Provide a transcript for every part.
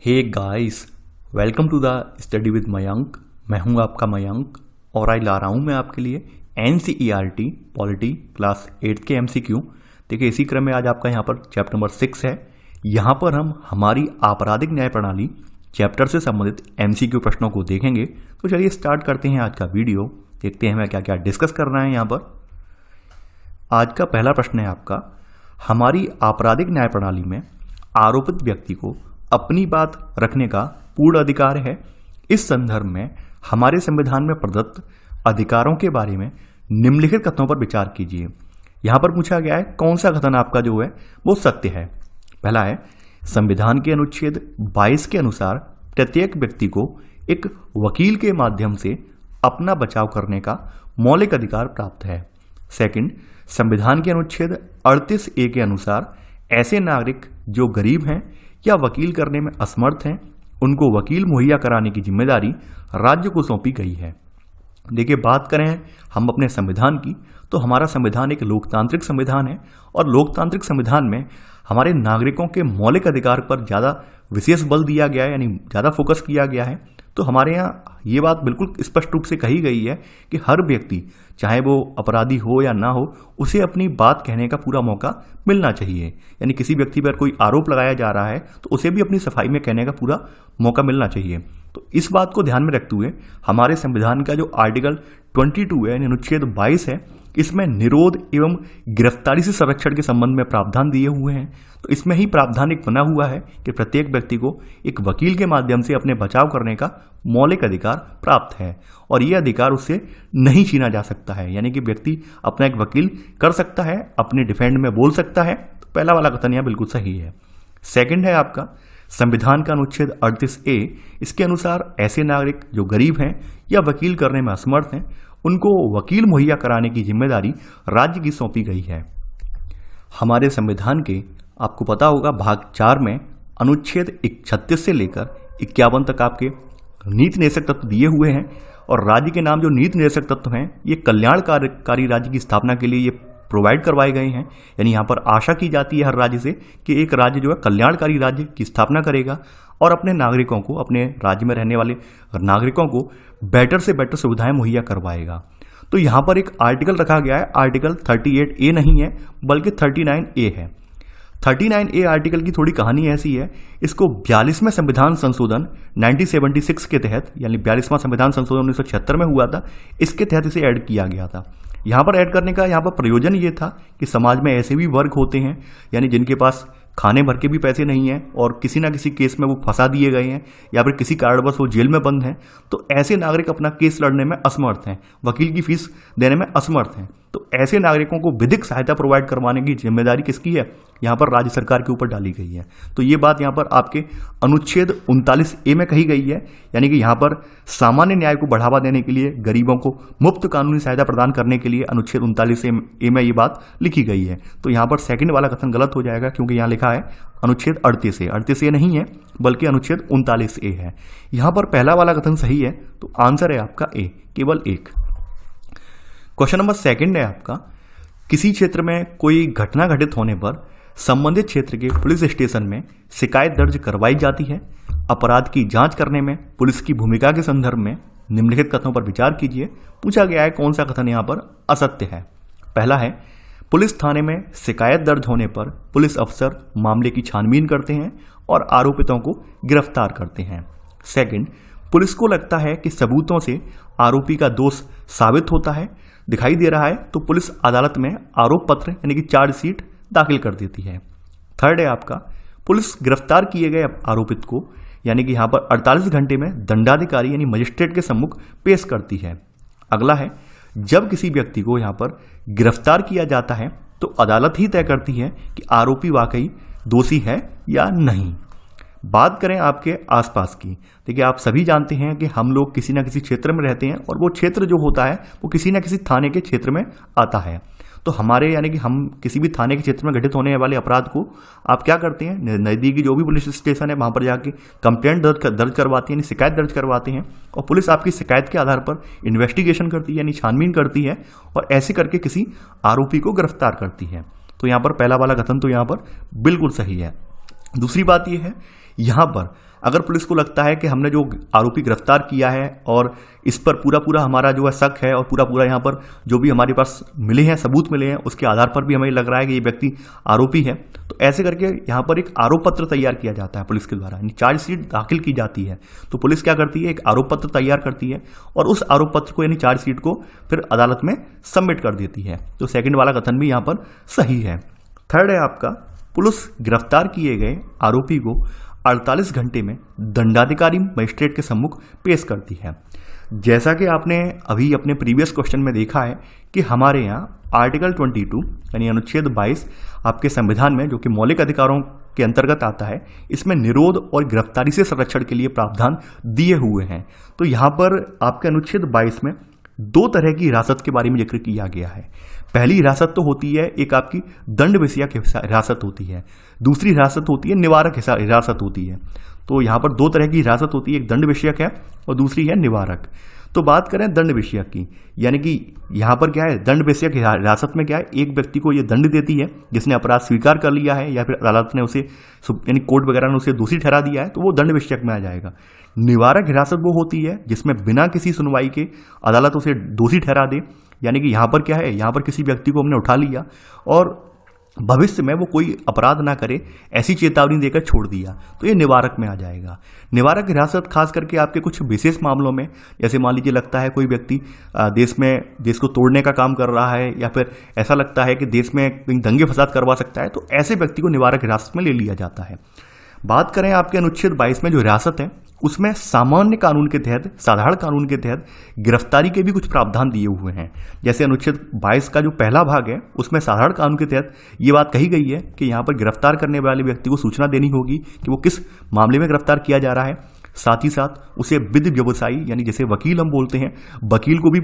Hey guys, welcome to the study with Mayank. मैं हूं आपका मयंक और आज ला रहा हूं मैं आपके लिए NCERT पॉलिटी क्लास 8 के MCQ। देखिए, इसी क्रम में आज आपका यहां पर चैप्टर नंबर 6 है। यहां पर हम हमारी आपराधिक न्याय प्रणाली चैप्टर से संबंधित MCQ प्रश्नों को देखेंगे। तो चलिए स्टार्ट करते हैं आज का वीडियो। देखते हैं हमें क्या क्या डिस्कस करना है। यहाँ पर आज का पहला प्रश्न है आपका, हमारी आपराधिक न्याय प्रणाली में आरोपित व्यक्ति को अपनी बात रखने का पूर्ण अधिकार है। इस संदर्भ में हमारे संविधान में प्रदत्त अधिकारों के बारे में निम्नलिखित कथनों पर विचार कीजिए। यहां पर पूछा गया है कौन सा कथन आपका जो है वो सत्य है। पहला है, संविधान के अनुच्छेद 22 के अनुसार प्रत्येक व्यक्ति को एक वकील के माध्यम से अपना बचाव करने का मौलिक अधिकार प्राप्त है। सेकंड, संविधान के अनुच्छेद 38A के अनुसार ऐसे नागरिक जो गरीब हैं या वकील करने में असमर्थ हैं, उनको वकील मुहैया कराने की जिम्मेदारी राज्य को सौंपी गई है। देखिए, बात करें हम अपने संविधान की, तो हमारा संविधान एक लोकतांत्रिक संविधान है और लोकतांत्रिक संविधान में हमारे नागरिकों के मौलिक अधिकार पर ज़्यादा विशेष बल दिया गया है, यानी ज़्यादा फोकस किया गया है। तो हमारे यहाँ ये बात बिल्कुल स्पष्ट रूप से कही गई है कि हर व्यक्ति, चाहे वो अपराधी हो या ना हो, उसे अपनी बात कहने का पूरा मौका मिलना चाहिए। यानी किसी व्यक्ति पर कोई आरोप लगाया जा रहा है तो उसे भी अपनी सफाई में कहने का पूरा मौका मिलना चाहिए। तो इस बात को ध्यान में रखते हुए हमारे संविधान का जो आर्टिकल 22 है, यानी अनुच्छेद 22 है, इसमें निरोध एवं गिरफ्तारी से संरक्षण के संबंध में प्रावधान दिए हुए हैं। तो इसमें ही प्रावधान एक बना हुआ है कि प्रत्येक व्यक्ति को एक वकील के माध्यम से अपने बचाव करने का मौलिक अधिकार प्राप्त है और यह अधिकार उससे नहीं छीना जा सकता है। यानी कि व्यक्ति अपना एक वकील कर सकता है, अपने डिफेंड में बोल सकता है। तो पहला वाला कथन यह बिल्कुल सही है। सेकंड है आपका, संविधान का अनुच्छेद 38A, इसके अनुसार ऐसे नागरिक जो गरीब हैं या वकील करने में असमर्थ हैं, उनको वकील मुहैया कराने की जिम्मेदारी राज्य की सौंपी गई है। हमारे संविधान के आपको पता होगा भाग 4 में अनुच्छेद 36 से लेकर 51 तक आपके नीति निर्देशक तत्व दिए हुए हैं और राज्य के नाम जो नीति निर्देशक तत्व हैं, ये कल्याणकारी राज्य की स्थापना के लिए ये प्रोवाइड करवाए गए हैं। यानी यहाँ पर आशा की जाती है हर राज्य से कि एक राज्य जो है कल्याणकारी राज्य की स्थापना करेगा और अपने नागरिकों को, अपने राज्य में रहने वाले नागरिकों को बेटर से बेटर सुविधाएं मुहैया करवाएगा। तो यहाँ पर एक आर्टिकल रखा गया है, आर्टिकल 38A नहीं है बल्कि 39A है। 39A आर्टिकल की थोड़ी कहानी ऐसी है, इसको 42वें संविधान संशोधन 1976 के तहत, यानी 42वां संविधान संशोधन 1976 में हुआ था, इसके तहत इसे ऐड किया गया था। यहाँ पर ऐड करने का यहाँ पर प्रयोजन ये था कि समाज में ऐसे भी वर्ग होते हैं, यानी जिनके पास खाने भर के भी पैसे नहीं हैं और किसी ना किसी केस में वो फंसा दिए गए हैं या फिर किसी कारणवश वो जेल में बंद हैं। तो ऐसे नागरिक अपना केस लड़ने में असमर्थ हैं, वकील की फीस देने में असमर्थ हैं। तो ऐसे नागरिकों को विधिक सहायता प्रोवाइड करवाने की जिम्मेदारी किसकी है? यहाँ पर राज्य सरकार के ऊपर डाली गई है। तो ये बात यहाँ पर आपके अनुच्छेद 39A में कही गई है। यानी कि यहाँ पर सामान्य न्याय को बढ़ावा देने के लिए, गरीबों को मुफ्त कानूनी सहायता प्रदान करने के लिए अनुच्छेद 39A में ये बात लिखी गई है। तो यहाँ पर सेकंड वाला कथन गलत हो जाएगा, क्योंकि यहाँ लिखा है अनुच्छेद 38A नहीं है बल्कि अनुच्छेद 39A है। यहाँ पर पहला वाला कथन सही है, तो आंसर है आपका A, केवल एक। क्वेश्चन नंबर सेकंड है आपका, किसी क्षेत्र में कोई घटना घटित होने पर संबंधित क्षेत्र के पुलिस स्टेशन में शिकायत दर्ज करवाई जाती है। अपराध की जांच करने में पुलिस की भूमिका के संदर्भ में निम्नलिखित कथनों पर विचार कीजिए। पूछा गया है कौन सा कथन यहाँ पर असत्य है। पहला है, पुलिस थाने में शिकायत दर्ज होने पर पुलिस अफसर मामले की छानबीन करते हैं और आरोपितों को गिरफ्तार करते हैं। सेकंड, पुलिस को लगता है कि सबूतों से आरोपी का दोष साबित होता है, दिखाई दे रहा है, तो पुलिस अदालत में आरोप पत्र यानी कि चार्जशीट दाखिल कर देती है। थर्ड है आपका, पुलिस गिरफ्तार किए गए आरोपित को यानी कि यहाँ पर 48 घंटे में दंडाधिकारी यानी मजिस्ट्रेट के सम्मुख पेश करती है। अगला है, जब किसी व्यक्ति को यहाँ पर गिरफ्तार किया जाता है तो अदालत ही तय करती है कि आरोपी वाकई दोषी है या नहीं। बात करें आपके आसपास की, देखिए आप सभी जानते हैं कि हम लोग किसी ना किसी क्षेत्र में रहते हैं और वो क्षेत्र जो होता है वो किसी ना किसी थाने के क्षेत्र में आता है। तो हमारे यानी कि हम किसी भी थाने के क्षेत्र में घटित होने वाले अपराध को आप क्या करते हैं, नज़दीकी जो भी पुलिस स्टेशन है वहाँ पर जाके कंप्लेंट दर्ज करवाते हैं, यानी शिकायत दर्ज करवाते हैं और पुलिस आपकी शिकायत के आधार पर इन्वेस्टिगेशन करती है यानी छानबीन करती है और ऐसे करके किसी आरोपी को गिरफ्तार करती है। तो यहाँ पर पहला वाला कथन तो यहाँ पर बिल्कुल सही है। दूसरी बात यह है, यहाँ पर अगर पुलिस को लगता है कि हमने जो आरोपी गिरफ्तार किया है और इस पर पूरा हमारा जो है शक है और पूरा यहाँ पर जो भी हमारे पास मिले हैं, सबूत मिले हैं, उसके आधार पर भी हमें लग रहा है कि ये व्यक्ति आरोपी है, तो ऐसे करके यहाँ पर एक आरोप पत्र तैयार किया जाता है पुलिस के द्वारा, यानी चार्जशीट दाखिल की जाती है। तो पुलिस क्या करती है, एक आरोप पत्र तैयार करती है और उस आरोप पत्र को यानी चार्जशीट को फिर अदालत में सबमिट कर देती है। तो सेकंड वाला कथन भी यहाँ पर सही है। थर्ड है आपका, पुलिस गिरफ्तार किए गए आरोपी को 48 घंटे में दंडाधिकारी मजिस्ट्रेट के सम्मुख पेश करती है। जैसा कि आपने अभी अपने प्रीवियस क्वेश्चन में देखा है कि हमारे यहाँ आर्टिकल 22 यानी अनुच्छेद 22 आपके संविधान में, जो कि मौलिक अधिकारों के अंतर्गत आता है, इसमें निरोध और गिरफ्तारी से संरक्षण के लिए प्रावधान दिए हुए हैं। तो यहाँ पर आपके अनुच्छेद 22 में दो तरह की हिरासत के बारे में जिक्र किया गया है। पहली हिरासत तो होती है, एक आपकी दंड विषयक हिरासत होती है, दूसरी हिरासत होती है निवारक हिरासत होती है। तो यहाँ पर दो तरह की हिरासत होती है, एक दंड विषयक है और दूसरी है निवारक। तो बात करें दंड विषयक की, यानी कि यहाँ पर क्या है, दंड विषयक हिरासत में क्या है, एक व्यक्ति को ये दंड देती है जिसने अपराध स्वीकार कर लिया है या फिर अदालत ने उसे यानी कोर्ट वगैरह ने उसे दोषी ठहरा दिया है, तो वो दंड विषयक में आ जाएगा। निवारक हिरासत वो होती है जिसमें बिना किसी सुनवाई के अदालत उसे दोषी ठहरा दे, यानी कि यहाँ पर क्या है, यहाँ पर किसी व्यक्ति को हमने उठा लिया और भविष्य में वो कोई अपराध ना करे ऐसी चेतावनी देकर छोड़ दिया, तो ये निवारक में आ जाएगा। निवारक हिरासत खास करके आपके कुछ विशेष मामलों में, जैसे मान लीजिए लगता है कोई व्यक्ति देश को तोड़ने का काम कर रहा है या फिर ऐसा लगता है कि देश में दंगे फसाद करवा सकता है, तो ऐसे व्यक्ति को निवारक हिरासत में ले लिया जाता है। बात करें आपके अनुच्छेद 22 में जो हिरासत है, उसमें सामान्य कानून के तहत, साधारण कानून के तहत गिरफ्तारी के भी कुछ प्रावधान दिए हुए हैं। जैसे अनुच्छेद 22 का जो पहला भाग है, उसमें साधारण कानून के तहत ये बात कही गई है कि यहाँ पर गिरफ्तार करने वाले व्यक्ति को सूचना देनी होगी कि वो किस मामले में गिरफ्तार किया जा रहा है। साथ ही साथ उसे विधि व्यवसायी, यानी जैसे वकील हम बोलते हैं, वकील को भी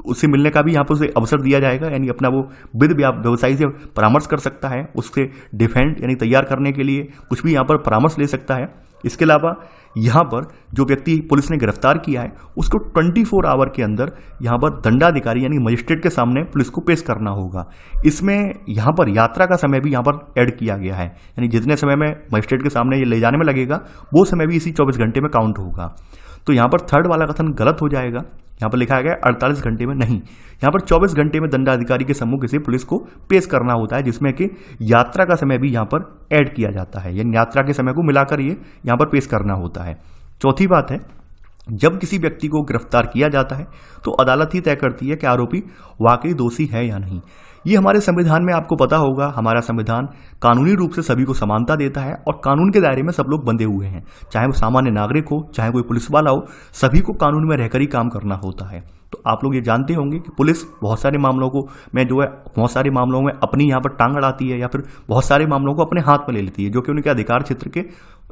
उससे मिलने का भी यहाँ पर उसे अवसर दिया जाएगा, यानी अपना वो विधि व्यवसायी से परामर्श कर सकता है, उससे डिफेंड यानी तैयार करने के लिए कुछ भी यहाँ पर परामर्श ले सकता है। इसके अलावा यहाँ पर जो व्यक्ति पुलिस ने गिरफ्तार किया है, उसको 24 आवर के अंदर यहाँ पर दंडाधिकारी यानी मजिस्ट्रेट के सामने पुलिस को पेश करना होगा। इसमें यहाँ पर यात्रा का समय भी यहाँ पर ऐड किया गया है, यानी जितने समय में मजिस्ट्रेट के सामने ये ले जाने में लगेगा, वो समय भी इसी 24 घंटे में काउंट होगा। तो यहाँ पर थर्ड वाला कथन गलत हो जाएगा। यहाँ पर लिखा गया 48 घंटे में नहीं, यहाँ पर 24 घंटे में दंडाधिकारी के सम्मुख इसे पुलिस को पेश करना होता है, जिसमें कि यात्रा का समय भी यहाँ पर ऐड किया जाता है, यानी यात्रा के समय को मिलाकर ये यहाँ पर पेश करना होता है। चौथी बात है, जब किसी व्यक्ति को गिरफ्तार किया जाता है तो अदालत ही तय करती है कि आरोपी वाकई दोषी है या नहीं। ये हमारे संविधान में आपको पता होगा, हमारा संविधान कानूनी रूप से सभी को समानता देता है और कानून के दायरे में सब लोग बंधे हुए हैं, चाहे वो सामान्य नागरिक हो, चाहे कोई पुलिस वाला हो, सभी को कानून में रहकर ही काम करना होता है। तो आप लोग ये जानते होंगे कि पुलिस बहुत सारे मामलों को बहुत सारे मामलों में अपनी यहाँ पर टांग अड़ाती है या फिर बहुत सारे मामलों को अपने हाथ में ले लेती है, जो कि उनके अधिकार क्षेत्र के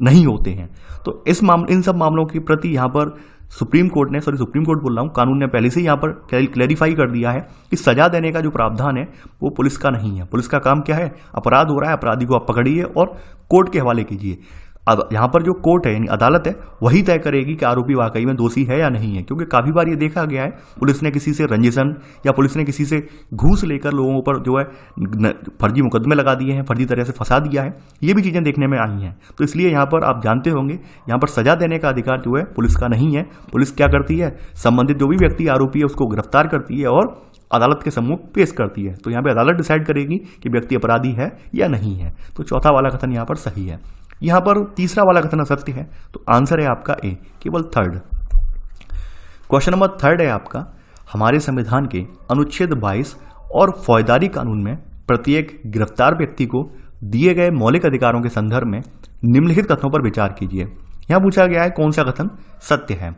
नहीं होते हैं। तो इन सब मामलों के प्रति यहाँ पर सुप्रीम कोर्ट बोल रहा हूँ, कानून ने पहले से यहाँ पर क्लैरिफाई कर दिया है कि सजा देने का जो प्रावधान है वो पुलिस का नहीं है। पुलिस का काम क्या है, अपराध हो रहा है, अपराधी को आप पकड़िए और कोर्ट के हवाले कीजिए। अब यहाँ पर जो कोर्ट है यानी अदालत है, वही तय करेगी कि आरोपी वाकई में दोषी है या नहीं है, क्योंकि काफी बार ये देखा गया है पुलिस ने किसी से रंजिशन या पुलिस ने किसी से घूस लेकर लोगों पर जो है फर्जी मुकदमे लगा दिए हैं, फर्जी तरह से फंसा दिया है, ये भी चीजें देखने में आई हैं। तो इसलिए यहाँ पर आप जानते होंगे, यहाँ पर सजा देने का अधिकार जो है पुलिस का नहीं है। पुलिस क्या करती है, संबंधित जो भी व्यक्ति आरोपी है उसको गिरफ्तार करती है और अदालत के सम्मुख पेश करती है। तो यहाँ पे अदालत डिसाइड करेगी कि व्यक्ति अपराधी है या नहीं है। तो चौथा वाला कथन यहाँ पर सही है। यहाँ पर तीसरा वाला कथन असत्य है, तो आंसर है आपका ए, केवल थर्ड। क्वेश्चन नंबर थर्ड है आपका, हमारे संविधान के अनुच्छेद 22 और फौजदारी कानून में प्रत्येक गिरफ्तार व्यक्ति को दिए गए मौलिक अधिकारों के संदर्भ में निम्नलिखित कथनों पर विचार कीजिए। यहाँ पूछा गया है कौन सा कथन सत्य है।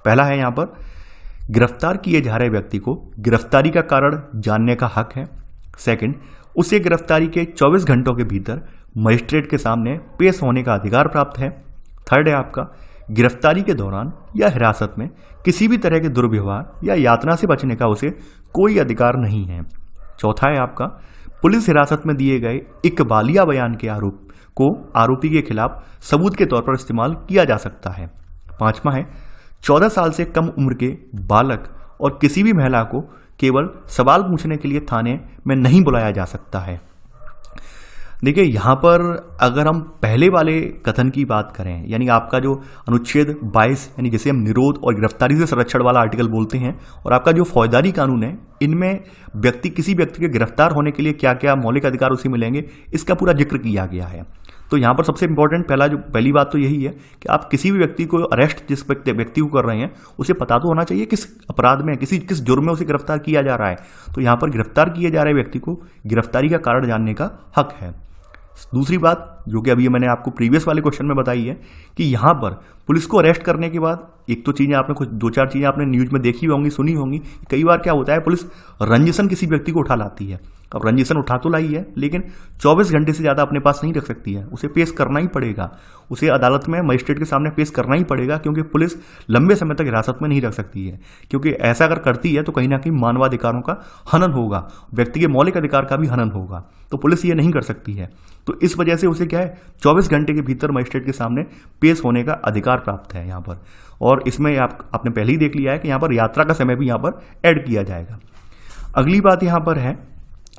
पहला है यहाँ पर, गिरफ्तार किए जा रहे व्यक्ति को गिरफ्तारी का कारण जानने का हक है। सेकंड, उसे गिरफ्तारी के 24 घंटों के भीतर मजिस्ट्रेट के सामने पेश होने का अधिकार प्राप्त है। थर्ड है आपका, गिरफ्तारी के दौरान या हिरासत में किसी भी तरह के दुर्व्यवहार या यातना से बचने का उसे कोई अधिकार नहीं है। चौथा है आपका, पुलिस हिरासत में दिए गए इकबालिया बयान के आरोप को आरोपी के खिलाफ सबूत के तौर पर इस्तेमाल किया जा सकता है। पांचवा है, 14 साल से कम उम्र के बालक और किसी भी महिला को केवल सवाल पूछने के लिए थाने में नहीं बुलाया जा सकता है। देखिए यहाँ पर अगर हम पहले वाले कथन की बात करें, यानी आपका जो अनुच्छेद 22 यानी जिसे हम निरोध और गिरफ्तारी से संरक्षण वाला आर्टिकल बोलते हैं, और आपका जो फौजदारी कानून है, इनमें किसी व्यक्ति के गिरफ्तार होने के लिए क्या क्या मौलिक अधिकार उसे मिलेंगे, इसका पूरा जिक्र किया गया है। तो यहाँ पर सबसे इंपॉर्टेंट पहली बात तो यही है कि आप किसी भी व्यक्ति को अरेस्ट जिस व्यक्ति को कर रहे हैं, उसे पता तो होना चाहिए किस अपराध में, किस जुर्म में उसे गिरफ्तार किया जा रहा है। तो यहाँ पर गिरफ्तार किए जा रहे व्यक्ति को गिरफ्तारी का कारण जानने का हक है। दूसरी बात जो कि अभी मैंने आपको प्रीवियस वाले क्वेश्चन में बताई है कि यहाँ पर पुलिस को अरेस्ट करने के बाद एक तो चीज़ें आपने कुछ 2-4 चीज़ें आपने न्यूज़ में देखी होंगी, सुनी होंगी। कई बार क्या होता है, पुलिस रंजिशन किसी व्यक्ति को उठा लाती है। अब रंजिशन उठा तो लाई है, लेकिन 24 घंटे से ज़्यादा अपने पास नहीं रख सकती है, उसे पेश करना ही पड़ेगा, उसे अदालत में मजिस्ट्रेट के सामने पेश करना ही पड़ेगा, क्योंकि पुलिस लंबे समय तक हिरासत में नहीं रख सकती है। क्योंकि ऐसा अगर करती है तो कहीं ना कहीं मानवाधिकारों का हनन होगा, व्यक्ति के मौलिक अधिकार का भी हनन होगा, तो पुलिस ये नहीं कर सकती है। तो इस वजह से उसे क्या है, 24 घंटे के भीतर मजिस्ट्रेट के सामने पेश होने का अधिकार प्राप्त है यहाँ पर। और इसमें आपने पहले ही देख लिया है कि यहाँ पर यात्रा का समय भी यहाँ पर ऐड किया जाएगा। अगली बात यहाँ पर है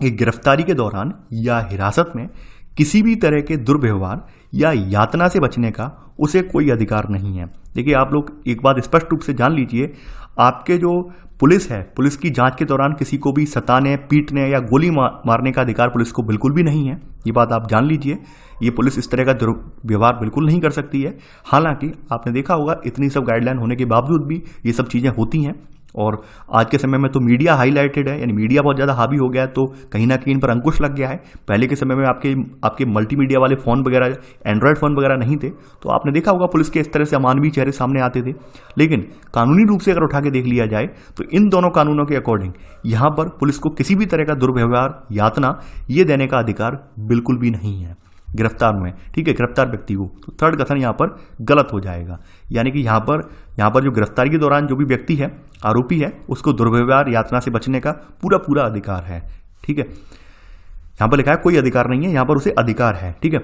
कि गिरफ्तारी के दौरान या हिरासत में किसी भी तरह के दुर्व्यवहार या यातना से बचने का उसे कोई अधिकार नहीं है। देखिए आप लोग एक बात स्पष्ट रूप से जान लीजिए, आपके जो पुलिस है, पुलिस की जांच के दौरान किसी को भी सताने, पीटने या गोली मारने का अधिकार पुलिस को बिल्कुल भी नहीं है। ये बात आप जान लीजिए, ये पुलिस इस तरह का दुर्व्यवहार बिल्कुल नहीं कर सकती है। हालांकि आपने देखा होगा इतनी सब गाइडलाइन होने के बावजूद भी ये सब चीज़ें होती हैं। और आज के समय में तो मीडिया हाईलाइटेड है, यानी मीडिया बहुत ज़्यादा हावी हो गया है, तो कहीं ना कहीं इन पर अंकुश लग गया है। पहले के समय में आपके मल्टीमीडिया वाले फ़ोन वगैरह, एंड्रॉयड फ़ोन वगैरह नहीं थे, तो आपने देखा होगा पुलिस के इस तरह से अमानवीय चेहरे सामने आते थे। लेकिन कानूनी रूप से अगर उठा के देख लिया जाए तो इन दोनों कानूनों के अकॉर्डिंग यहाँ पर पुलिस को किसी भी तरह का दुर्व्यवहार, यातना ये देने का अधिकार बिल्कुल भी नहीं है गिरफ्तार में। ठीक है, गिरफ्तार व्यक्ति को। तो थर्ड कथन यहाँ पर गलत हो जाएगा, यानी कि यहाँ पर जो गिरफ्तारी के दौरान जो भी व्यक्ति है, आरोपी है, उसको दुर्व्यवहार, यातना से बचने का पूरा अधिकार है। ठीक है, यहाँ पर लिखा है कोई अधिकार नहीं है, यहाँ पर उसे अधिकार है। ठीक है,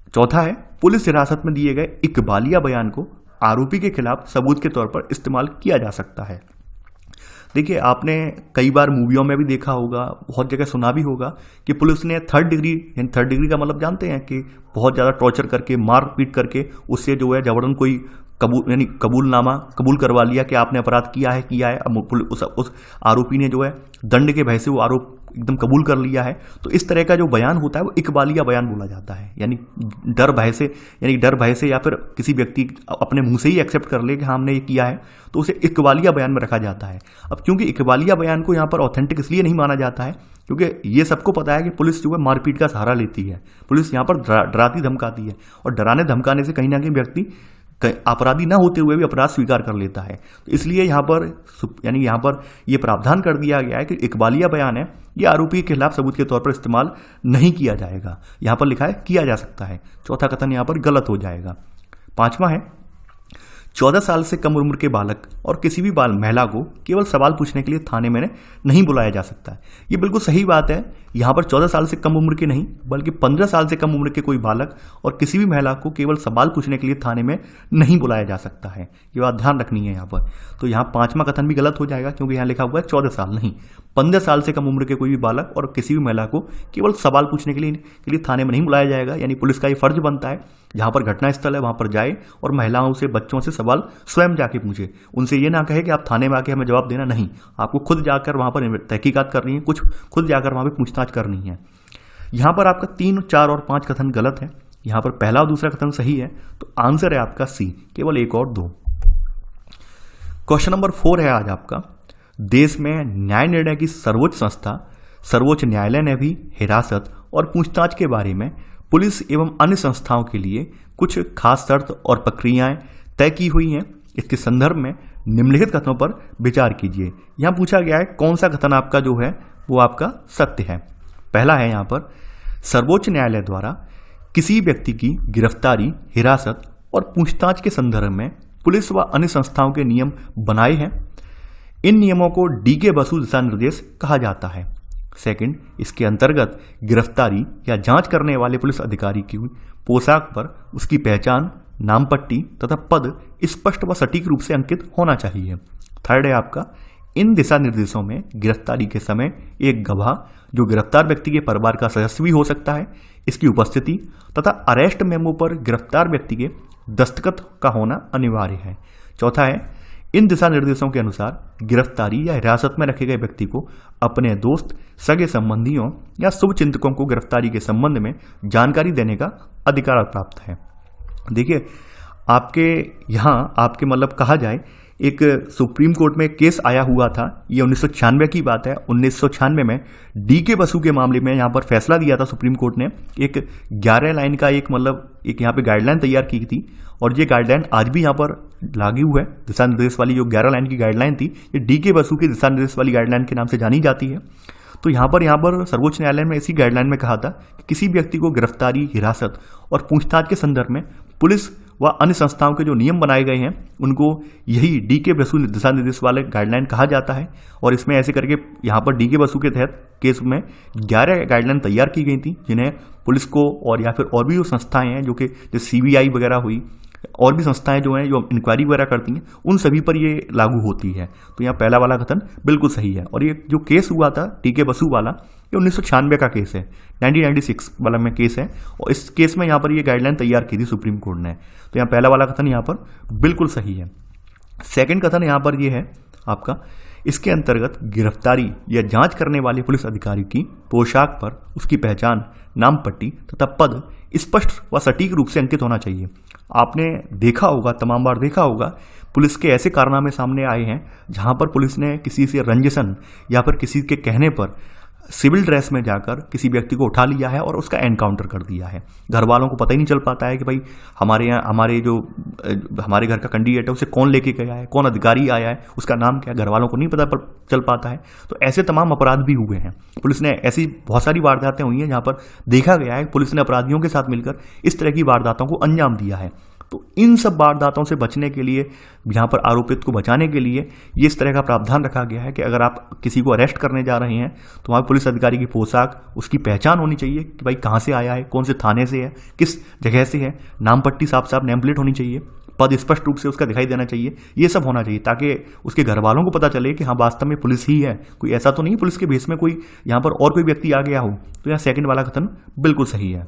चौथा है पुलिस हिरासत में दिए गए इकबालिया बयान को आरोपी के खिलाफ सबूत के तौर पर इस्तेमाल किया जा सकता है। देखिए आपने कई बार मूवियों में भी देखा होगा, बहुत जगह सुना भी होगा कि पुलिस ने थर्ड डिग्री का मतलब जानते हैं कि बहुत ज़्यादा टॉर्चर करके, मार पीट करके उससे जो है जबरन कोई कबूल करवा लिया कि आपने अपराध किया है। उस आरोपी ने जो है दंड के भय से वो आरोप एकदम कबूल कर लिया है। तो इस तरह का जो बयान होता है वो इकबालिया बयान बोला जाता है, यानी डर भय से या फिर किसी व्यक्ति अपने मुंह से ही एक्सेप्ट कर ले कि हाँ हमने ये किया है, तो उसे इकबालिया बयान में रखा जाता है। अब क्योंकि इकबालिया बयान को यहाँ पर ऑथेंटिक इसलिए नहीं माना जाता है क्योंकि ये सबको पता है कि पुलिस जो है मारपीट का सहारा लेती है, पुलिस यहाँ पर डराती धमकाती है, और डराने धमकाने से कहीं ना कहीं व्यक्ति अपराधी ना होते हुए भी अपराध स्वीकार कर लेता है। तो इसलिए यहाँ पर ये प्रावधान कर दिया गया है कि इकबालिया बयान है, ये आरोपी के खिलाफ सबूत के तौर पर इस्तेमाल नहीं किया जाएगा। यहाँ पर लिखा है किया जा सकता है, चौथा कथन यहाँ पर गलत हो जाएगा। पांचवा है 14 साल से कम उम्र के बालक और किसी भी महिला को केवल सवाल पूछने के लिए थाने में नहीं बुलाया जा सकता है। ये बिल्कुल सही बात है, यहाँ पर 14 साल से कम उम्र के नहीं बल्कि 15 साल से कम उम्र के कोई बालक और किसी भी महिला को केवल सवाल पूछने के लिए थाने में नहीं बुलाया जा सकता है। ये बात ध्यान रखनी है यहाँ पर। तो यहाँ पांचवा कथन भी गलत हो जाएगा क्योंकि यहाँ लिखा हुआ है 14 साल नहीं, 15 साल से कम उम्र के कोई भी बालक और किसी भी महिला को केवल सवाल पूछने के लिए थाने में नहीं बुलाया जाएगा। यानी पुलिस का ये फर्ज बनता है जहाँ पर घटनास्थल है वहाँ पर जाए और महिलाओं से, बच्चों से सवाल स्वयं जाके पूछे। उनसे ये ना कहे कि आप थाने में आके हमें जवाब देना, नहीं, आपको खुद जाकर वहाँ पर तहकीकात करनी है, कुछ खुद जाकर वहाँ पर पूछताछ करनी है। यहाँ पर आपका 3, 4 और 5 कथन गलत है, यहाँ पर पहला और दूसरा कथन सही है। तो आंसर है आपका सी, केवल 1 और 2। क्वेश्चन नंबर 4 है आज आपका, देश में न्याय निर्णय की सर्वोच्च संस्था सर्वोच्च न्यायालय ने भी हिरासत और पूछताछ के बारे में पुलिस एवं अन्य संस्थाओं के लिए कुछ खास शर्त और प्रक्रियाएं तय की हुई हैं। इसके संदर्भ में निम्नलिखित कथनों पर विचार कीजिए। यहाँ पूछा गया है कौन सा कथन आपका जो है वो आपका सत्य है। पहला है यहाँ पर, सर्वोच्च न्यायालय द्वारा किसी व्यक्ति की गिरफ्तारी, हिरासत और पूछताछ के संदर्भ में पुलिस व अन्य संस्थाओं के नियम बनाए हैं। इन नियमों को डी.के. बसु दिशा निर्देश कहा जाता है। सेकंड, इसके अंतर्गत गिरफ्तारी या जांच करने वाले पुलिस अधिकारी की पोशाक पर उसकी पहचान, नाम पट्टी तथा पद स्पष्ट व सटीक रूप से अंकित होना चाहिए। थर्ड है आपका, इन दिशा निर्देशों में गिरफ्तारी के समय एक गवाह जो गिरफ्तार व्यक्ति के परिवार का सदस्य भी हो सकता है इसकी उपस्थिति तथा अरेस्ट मेमो पर गिरफ्तार व्यक्ति के दस्तखत का होना अनिवार्य है। चौथा है, इन दिशा निर्देशों के अनुसार गिरफ्तारी या हिरासत में रखे गए व्यक्ति को अपने दोस्त, सगे संबंधियों या शुभचिंतकों को गिरफ्तारी के संबंध में जानकारी देने का अधिकार प्राप्त है। देखिए, आपके यहाँ आपके मतलब कहा जाए, एक सुप्रीम कोर्ट में केस आया हुआ था, ये 1996 की बात है। 1996 में डीके बसु के मामले में यहाँ पर फैसला दिया था सुप्रीम कोर्ट ने। एक 11 लाइन का एक यहाँ पे गाइडलाइन तैयार की थी, और ये गाइडलाइन आज भी यहाँ पर लागू है। दिशा निर्देश वाली जो 11 लाइन की गाइडलाइन थी, ये डीके बसु की दिशा निर्देश वाली गाइडलाइन के नाम से जानी जाती है। तो यहाँ पर सर्वोच्च न्यायालय में इसी गाइडलाइन में कहा था कि किसी व्यक्ति को गिरफ्तारी, हिरासत और पूछताछ के संदर्भ में पुलिस व अन्य संस्थाओं के जो नियम बनाए गए हैं, उनको यही डीके बसु दिशा निर्देश वाले गाइडलाइन कहा जाता है। और इसमें ऐसे करके यहाँ पर डीके बसु के तहत केस में 11 गाइडलाइन तैयार की गई थी, जिन्हें पुलिस को और या फिर और भी जो संस्थाएं हैं, जो कि CBI वगैरह हुई, और भी संस्थाएं जो हैं जो इंक्वायरी वगैरह करती हैं, उन सभी पर ये लागू होती है। तो यहाँ पहला वाला कथन बिल्कुल सही है। और ये जो केस हुआ था डीके बसु वाला, ये 1996 का केस है, 1996 वाला में केस है। और इस केस में यहाँ पर ये गाइडलाइन तैयार की थी सुप्रीम कोर्ट ने। तो यहाँ पहला वाला कथन यहाँ पर बिल्कुल सही है। सेकंड कथन यहाँ पर ये है आपका, इसके अंतर्गत गिरफ्तारी या जांच करने वाले पुलिस अधिकारी की पोशाक पर उसकी पहचान, नाम पट्टी तथा पद स्पष्ट व सटीक रूप से अंकित होना चाहिए। आपने देखा होगा, तमाम बार देखा होगा, पुलिस के ऐसे कारनामे सामने आए हैं जहां पर पुलिस ने किसी से रंजिशन या फिर किसी के कहने पर सिविल ड्रेस में जाकर किसी व्यक्ति को उठा लिया है और उसका एनकाउंटर कर दिया है। घर वालों को पता ही नहीं चल पाता है कि भाई हमारे यहाँ हमारे घर का कैंडिडेट है, उसे कौन लेके गया है, कौन अधिकारी आया है, उसका नाम क्या है, घर वालों को नहीं पता चल पाता है। तो ऐसे तमाम अपराध भी हुए हैं। पुलिस ने ऐसी बहुत सारी वारदातें हुई हैं जहाँ पर देखा गया है पुलिस ने अपराधियों के साथ मिलकर इस तरह की वारदातों को अंजाम दिया है। तो इन सब वारदातों से बचने के लिए, यहाँ पर आरोपित को बचाने के लिए ये इस तरह का प्रावधान रखा गया है कि अगर आप किसी को अरेस्ट करने जा रहे हैं तो वहाँ पुलिस अधिकारी की पोशाक, उसकी पहचान होनी चाहिए कि भाई कहाँ से आया है, कौन से थाने से है, किस जगह से है, नाम पट्टी साफ साफ नेम प्लेट होनी चाहिए, पद स्पष्ट रूप से उसका दिखाई देना चाहिए। ये सब होना चाहिए ताकि उसके घर वालों को पता चले कि हाँ वास्तव में पुलिस ही है, कोई ऐसा तो नहीं पुलिस के भेष में कोई यहाँ पर और कोई व्यक्ति आ गया हो। तो यहाँ सेकंड वाला कथन बिल्कुल सही है।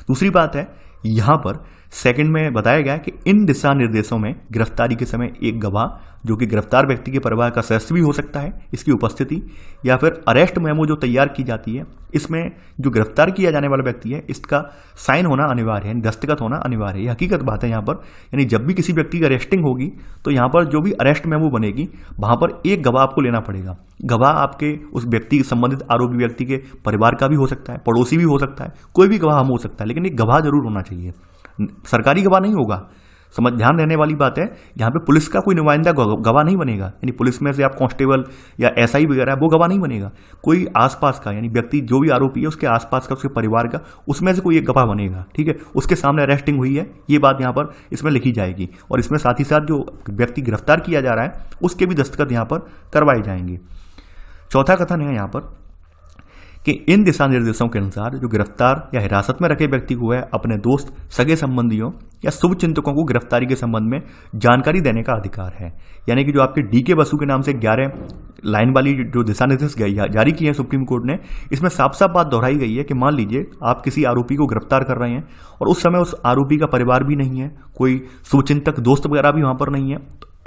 दूसरी बात है, यहाँ पर सेकंड में बताया गया कि इन दिशा निर्देशों में गिरफ्तारी के समय एक गवाह, जो कि गिरफ्तार व्यक्ति के परिवार का सदस्य भी हो सकता है, इसकी उपस्थिति या फिर अरेस्ट मेमो जो तैयार की जाती है, इसमें जो गिरफ्तार किया जाने वाला व्यक्ति है इसका साइन होना अनिवार्य है, दस्तखत होना अनिवार्य है। ये हकीकत बात है यहाँ पर। यानी जब भी किसी व्यक्ति की अरेस्टिंग होगी तो यहाँ पर जो भी अरेस्ट मेमो बनेगी वहाँ पर एक गवाह आपको लेना पड़ेगा। गवाह आपके उस व्यक्ति संबंधित आरोपी व्यक्ति के परिवार का भी हो सकता है, पड़ोसी भी हो सकता है, कोई भी गवाह हो सकता है, लेकिन एक गवाह जरूर होना चाहिए। सरकारी गवाह नहीं होगा। ध्यान देने वाली बात है, यहाँ पे पुलिस का कोई नुमाइंदा गवाह नहीं बनेगा। यानी पुलिस में से आप कांस्टेबल या SI वगैरह वो गवाह नहीं बनेगा। कोई आसपास का, यानी व्यक्ति जो भी आरोपी है उसके आसपास का, उसके परिवार का, उसमें से कोई एक गवाह बनेगा। ठीक है, उसके सामने अरेस्टिंग हुई है, ये बात यहाँ पर इसमें लिखी जाएगी। और इसमें साथ ही साथ जो व्यक्ति गिरफ्तार किया जा रहा है उसके भी दस्तखत यहाँ पर करवाए जाएंगे। चौथा कथन है यहाँ पर कि इन दिशा निर्देशों के अनुसार जो गिरफ्तार या हिरासत में रखे व्यक्ति को है अपने दोस्त, सगे संबंधियों या शुभचिंतकों को गिरफ्तारी के संबंध में जानकारी देने का अधिकार है। यानी कि जो आपके डीके बसु के नाम से 11 लाइन वाली जो दिशा निर्देश जारी किए हैं सुप्रीम कोर्ट ने, इसमें साफ साफ बात दोहराई गई है कि मान लीजिए आप किसी आरोपी को गिरफ्तार कर रहे हैं और उस समय उस आरोपी का परिवार भी नहीं है, कोई शुभचिंतक दोस्त वगैरह भी वहां पर नहीं है।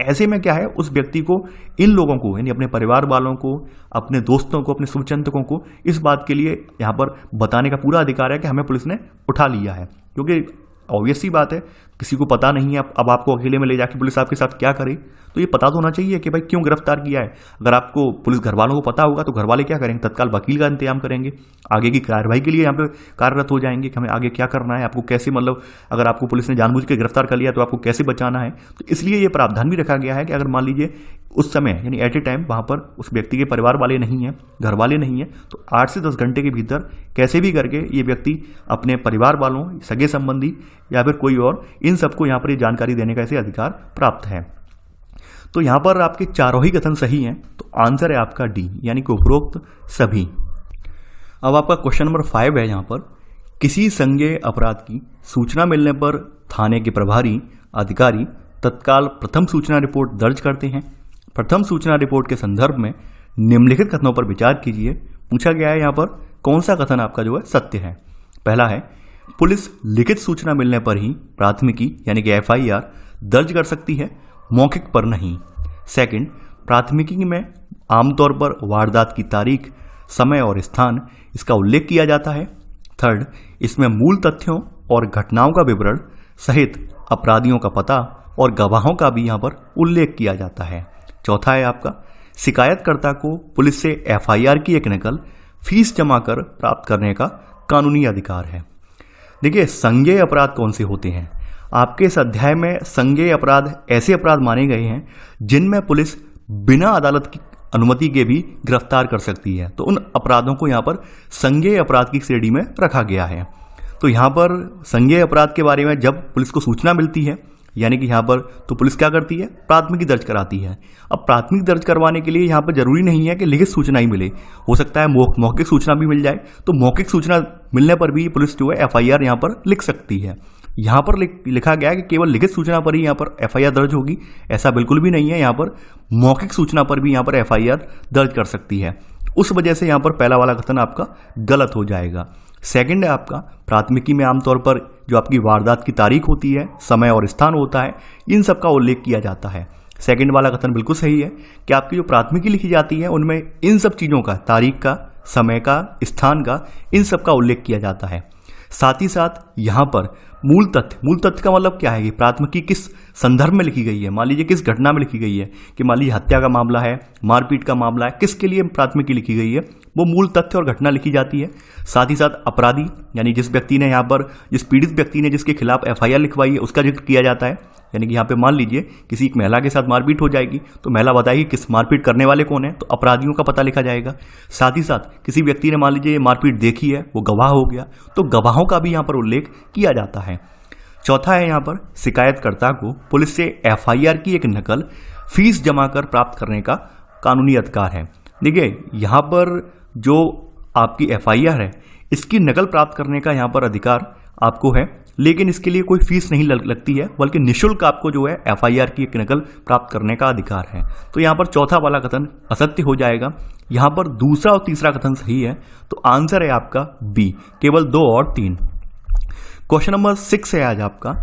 ऐसे में क्या है, उस व्यक्ति को, इन लोगों को, यानी अपने परिवार वालों को, अपने दोस्तों को, अपने शुभचिंतकों को इस बात के लिए यहाँ पर बताने का पूरा अधिकार है कि हमें पुलिस ने उठा लिया है। क्योंकि ऑब्वियस सी बात है, किसी को पता नहीं है अब आपको अकेले में ले जाके पुलिस आपके साथ क्या करे, तो ये पता तो होना चाहिए कि भाई क्यों गिरफ्तार किया है। अगर आपको पुलिस घर वालों को पता होगा तो घर वाले क्या करेंगे, तत्काल वकील का इंतजाम करेंगे, आगे की कार्रवाई के लिए यहाँ पे कार्यरत हो जाएंगे कि हमें आगे क्या करना है, आपको कैसे, मतलब अगर आपको पुलिस ने जानबूझ के गिरफ्तार कर लिया तो आपको कैसे बचाना है। तो इसलिए ये प्रावधान भी रखा गया है कि अगर मान लीजिए उस समय, यानी एट ए टाइम वहाँ पर उस व्यक्ति के परिवार वाले नहीं हैं, घर वाले नहीं हैं, तो 8 से 10 घंटे के भीतर कैसे भी करके ये व्यक्ति अपने परिवार वालों, सगे संबंधी या फिर कोई और, इन सबको यहाँ पर ये जानकारी देने का इसे अधिकार प्राप्त है। तो यहाँ पर आपके चारों ही कथन सही हैं, तो आंसर है आपका डी, यानी कि उपरोक्त सभी। अब आपका क्वेश्चन नंबर 5 है यहाँ पर, किसी संज्ञेय अपराध की सूचना मिलने पर थाने के प्रभारी अधिकारी तत्काल प्रथम सूचना रिपोर्ट दर्ज करते हैं। प्रथम सूचना रिपोर्ट के संदर्भ में निम्नलिखित कथनों पर विचार कीजिए। पूछा गया है यहाँ पर कौन सा कथन आपका जो है सत्य है। पहला है, पुलिस लिखित सूचना मिलने पर ही प्राथमिकी यानी कि FIR दर्ज कर सकती है, मौखिक पर नहीं। सेकंड, प्राथमिकी में आमतौर पर वारदात की तारीख, समय और स्थान इसका उल्लेख किया जाता है। थर्ड, इसमें मूल तथ्यों और घटनाओं का विवरण सहित अपराधियों का पता और गवाहों का भी यहाँ पर उल्लेख किया जाता है। चौथा है आपका, शिकायतकर्ता को पुलिस से FIR की एक नकल फीस जमा कर प्राप्त करने का कानूनी अधिकार है। देखिए, संज्ञेय अपराध कौन से होते हैं? आपके इस अध्याय में संज्ञेय अपराध ऐसे अपराध माने गए हैं जिनमें पुलिस बिना अदालत की अनुमति के भी गिरफ्तार कर सकती है। तो उन अपराधों को यहाँ पर संज्ञेय अपराध की श्रेणी में रखा गया है। तो यहाँ पर संज्ञेय अपराध के बारे में जब पुलिस को सूचना मिलती है, यानी कि यहाँ पर तो पुलिस क्या करती है? प्राथमिकी दर्ज कराती है। अब प्राथमिकी दर्ज करवाने के लिए यहाँ पर जरूरी नहीं है कि लिखित सूचना ही मिले, हो सकता है मौखिक सूचना भी मिल जाए। तो मौखिक सूचना मिलने पर भी पुलिस जो है FIR यहाँ पर लिख सकती है। यहाँ पर लिखा गया है कि केवल लिखित सूचना पर ही यहाँ पर FIR दर्ज होगी, ऐसा बिल्कुल भी नहीं है। यहाँ पर मौखिक सूचना पर भी यहाँ पर FIR दर्ज कर सकती है। उस वजह से यहाँ पर पहला वाला कथन आपका गलत हो जाएगा। सेकंड है आपका, प्राथमिकी में आमतौर पर जो आपकी वारदात की तारीख होती है, समय और स्थान होता है, इन सब का उल्लेख किया जाता है। सेकंड वाला कथन बिल्कुल सही है कि आपकी जो प्राथमिकी लिखी जाती है उनमें इन सब चीज़ों का, तारीख का, समय का, स्थान का, इन सब का उल्लेख किया जाता है। साथ ही साथ यहाँ पर मूल तथ्य का मतलब क्या है कि प्राथमिकी किस संदर्भ में लिखी गई है। मान लीजिए किस घटना में लिखी गई है, कि मान लीजिए हत्या का मामला है, मारपीट का मामला है, किसके लिए प्राथमिकी लिखी गई है, वो मूल तथ्य और घटना लिखी जाती है। साथ ही साथ अपराधी यानी जिस व्यक्ति ने यहाँ पर, जिस पीड़ित व्यक्ति ने जिसके खिलाफ FIR लिखवाई है उसका जिक्र किया जाता है। यानी कि यहाँ पे मान लीजिए किसी एक महिला के साथ मारपीट हो जाएगी तो महिला बताएगी किस मारपीट करने वाले कौन है, तो अपराधियों का पता लिखा जाएगा। साथ ही साथ किसी व्यक्ति ने मान लीजिए ये मारपीट देखी है, वो गवाह हो गया, तो गवाहों का भी यहाँ पर उल्लेख किया जाता है। चौथा है यहाँ पर, शिकायतकर्ता को पुलिस से FIR की एक नकल फीस जमा कर प्राप्त करने का कानूनी अधिकार है। देखिए, यहाँ पर जो आपकी FIR है इसकी नकल प्राप्त करने का यहाँ पर अधिकार आपको है, लेकिन इसके लिए कोई फीस नहीं लगती है, बल्कि निःशुल्क आपको जो है FIR की एक नकल प्राप्त करने का अधिकार है। तो यहाँ पर चौथा वाला कथन असत्य हो जाएगा। यहाँ पर दूसरा और तीसरा कथन सही है, तो आंसर है आपका B, केवल 2 और 3। क्वेश्चन नंबर 6 है आज आपका,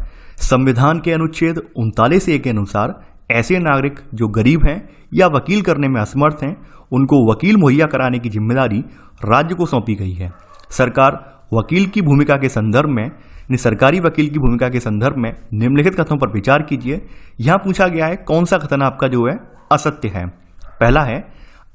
संविधान के अनुच्छेद 39A के अनुसार ऐसे नागरिक जो गरीब हैं या वकील करने में असमर्थ हैं, उनको वकील मुहैया कराने की जिम्मेदारी राज्य को सौंपी गई है। सरकार वकील की भूमिका के संदर्भ में, सरकारी वकील की भूमिका के संदर्भ में निम्नलिखित कथनों पर विचार कीजिए। यहां पूछा गया है कौन सा कथन आपका जो है असत्य है। पहला है,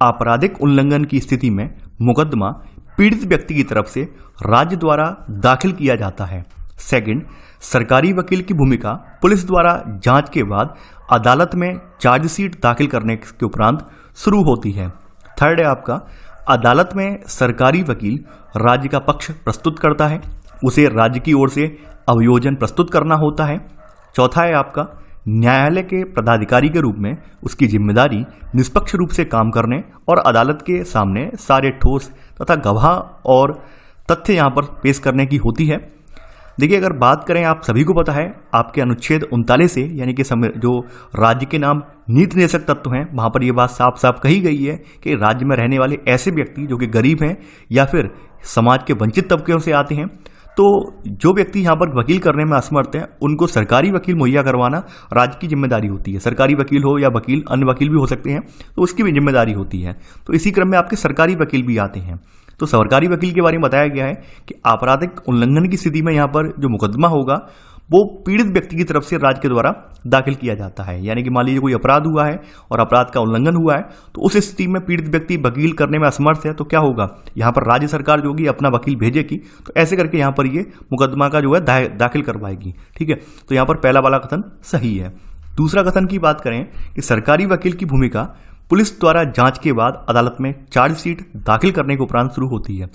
आपराधिक उल्लंघन की स्थिति में मुकदमा पीड़ित व्यक्ति की तरफ से राज्य द्वारा दाखिल किया जाता है। सेकंड, सरकारी वकील की भूमिका पुलिस द्वारा जांच के बाद अदालत में चार्जशीट दाखिल करने के उपरांत शुरू होती है। थर्ड है आपका, अदालत में सरकारी वकील राज्य का पक्ष प्रस्तुत करता है, उसे राज्य की ओर से अभियोजन प्रस्तुत करना होता है। चौथा है आपका, न्यायालय के पदाधिकारी के रूप में उसकी जिम्मेदारी निष्पक्ष रूप से काम करने और अदालत के सामने सारे ठोस तथा गवाह और तथ्य यहाँ पर पेश करने की होती है। देखिए, अगर बात करें, आप सभी को पता है आपके अनुच्छेद 39 से, यानी कि जो राज्य के नाम नीति निर्देशक तत्व हैं, वहाँ पर ये बात साफ साफ कही गई है कि राज्य में रहने वाले ऐसे व्यक्ति जो कि गरीब हैं या फिर समाज के वंचित तबकों से आते हैं, तो जो व्यक्ति यहाँ पर वकील करने में असमर्थ है उनको सरकारी वकील मुहैया करवाना राज्य की जिम्मेदारी होती है। सरकारी वकील हो या वकील, अन्य वकील भी हो सकते हैं, तो उसकी भी जिम्मेदारी होती है। तो इसी क्रम में आपके सरकारी वकील भी आते हैं। तो सरकारी वकील के बारे में बताया गया है कि आपराधिक उल्लंघन की स्थिति में यहाँ पर जो मुकदमा होगा वो पीड़ित व्यक्ति की तरफ से राज्य के द्वारा दाखिल किया जाता है। यानी कि मान लीजिए कोई अपराध हुआ है और अपराध का उल्लंघन हुआ है, तो उस स्थिति में पीड़ित व्यक्ति वकील करने में असमर्थ है, तो क्या होगा, यहाँ पर राज्य सरकार जो होगी अपना वकील भेजेगी, तो ऐसे करके यहाँ पर ये मुकदमा का जो है दाखिल करवाएगी। ठीक है, तो यहाँ पर पहला वाला कथन सही है। दूसरा कथन की बात करें कि सरकारी वकील की भूमिका पुलिस द्वारा जांच के बाद अदालत में चार्जशीट दाखिल करने के उपरांत शुरू होती है।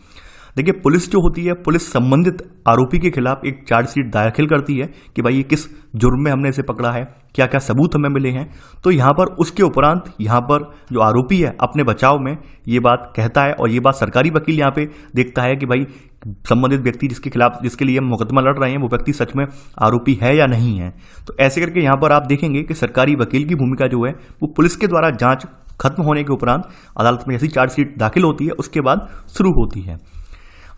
देखिए, पुलिस जो होती है, पुलिस संबंधित आरोपी के खिलाफ एक चार्जशीट दाखिल करती है कि भाई ये किस जुर्म में हमने इसे पकड़ा है, क्या क्या सबूत हमें मिले हैं। तो यहाँ पर उसके उपरांत यहाँ पर जो आरोपी है अपने बचाव में ये बात कहता है, और ये बात सरकारी वकील यहाँ पे देखता है कि भाई संबंधित व्यक्ति जिसके लिए हम मुकदमा लड़ रहे हैं वो व्यक्ति सच में आरोपी है या नहीं है। तो ऐसे करके यहाँ पर आप देखेंगे कि सरकारी वकील की भूमिका जो है वो पुलिस के द्वारा जांच खत्म होने के उपरांत अदालत में जैसी चार्जशीट दाखिल होती है उसके बाद शुरू होती है।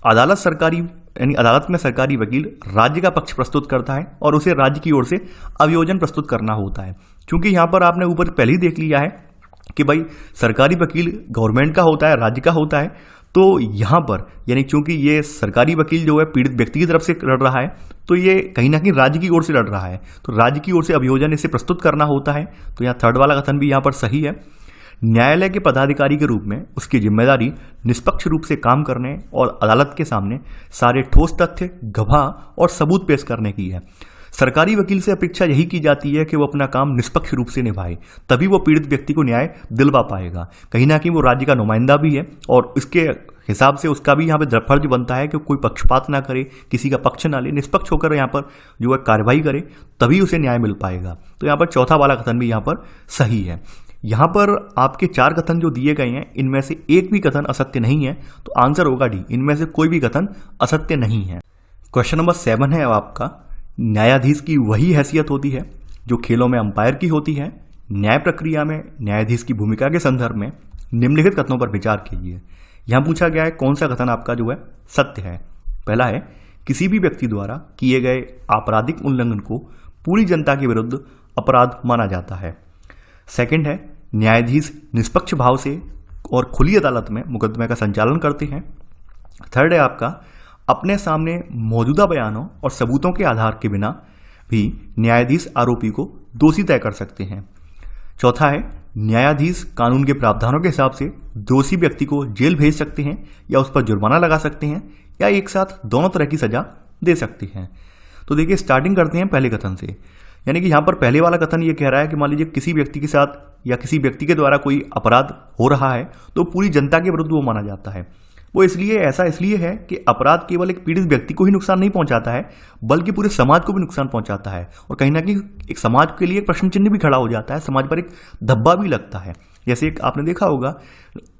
अदालत सरकारी यानी अदालत में सरकारी वकील राज्य का पक्ष प्रस्तुत करता है और उसे राज्य की ओर से अभियोजन प्रस्तुत करना होता है। क्योंकि यहाँ पर आपने ऊपर पहले ही देख लिया है कि भाई सरकारी वकील गवर्नमेंट का होता है, राज्य का होता है, तो यहाँ पर यानी चूंकि ये सरकारी वकील जो है पीड़ित व्यक्ति की तरफ से लड़ रहा है, तो ये कहीं ना कहीं राज्य की ओर से लड़ रहा है, तो राज्य की ओर से अभियोजन इसे प्रस्तुत करना होता है। तो यहाँ थर्ड वाला कथन भी यहाँ पर सही है। न्यायालय के पदाधिकारी के रूप में उसकी जिम्मेदारी निष्पक्ष रूप से काम करने और अदालत के सामने सारे ठोस तथ्य, गवाह और सबूत पेश करने की है। सरकारी वकील से अपेक्षा यही की जाती है कि वो अपना काम निष्पक्ष रूप से निभाए, तभी वो पीड़ित व्यक्ति को न्याय दिलवा पाएगा। कहीं ना कहीं वो राज्य का नुमाइंदा भी है और इसके हिसाब से उसका भी यहाँ पे फर्ज बनता है कि कोई पक्षपात ना करे, किसी का पक्ष ना ले, निष्पक्ष होकर यहाँ पर जो है कार्रवाई करे, तभी उसे न्याय मिल पाएगा। तो यहाँ पर चौथा वाला कथन भी यहाँ पर सही है। यहाँ पर आपके 4 कथन जो दिए गए हैं, इनमें से एक भी कथन असत्य नहीं है, तो आंसर होगा डी, इनमें से कोई भी कथन असत्य नहीं है। क्वेश्चन नंबर 7 है अब आपका, न्यायाधीश की वही हैसियत होती है जो खेलों में अंपायर की होती है। न्याय प्रक्रिया में न्यायाधीश की भूमिका के संदर्भ में निम्नलिखित कथनों पर विचार कीजिए। यहाँ पूछा गया है कौन सा कथन आपका जो है सत्य है। पहला है, किसी भी व्यक्ति द्वारा किए गए आपराधिक उल्लंघन को पूरी जनता के विरुद्ध अपराध माना जाता है। सेकंड है, न्यायाधीश निष्पक्ष भाव से और खुली अदालत में मुकदमे का संचालन करते हैं। थर्ड है आपका, अपने सामने मौजूदा बयानों और सबूतों के आधार के बिना भी न्यायाधीश आरोपी को दोषी तय कर सकते हैं। चौथा है, न्यायाधीश कानून के प्रावधानों के हिसाब से दोषी व्यक्ति को जेल भेज सकते हैं या उस पर जुर्माना लगा सकते हैं या एक साथ दोनों तरह की सजा दे सकते हैं। तो देखिए स्टार्टिंग करते हैं पहले कथन से, यानी कि यहाँ पर पहले वाला कथन ये कह रहा है कि मान लीजिए किसी व्यक्ति के साथ या किसी व्यक्ति के द्वारा कोई अपराध हो रहा है तो पूरी जनता के विरुद्ध वो माना जाता है। वो इसलिए है कि अपराध केवल एक पीड़ित व्यक्ति को ही नुकसान नहीं पहुंचाता है, बल्कि पूरे समाज को भी नुकसान पहुंचाता है और कहीं ना कहीं एक समाज के लिए एक प्रश्न चिन्ह भी खड़ा हो जाता है, समाज पर एक धब्बा भी लगता है। जैसे एक आपने देखा होगा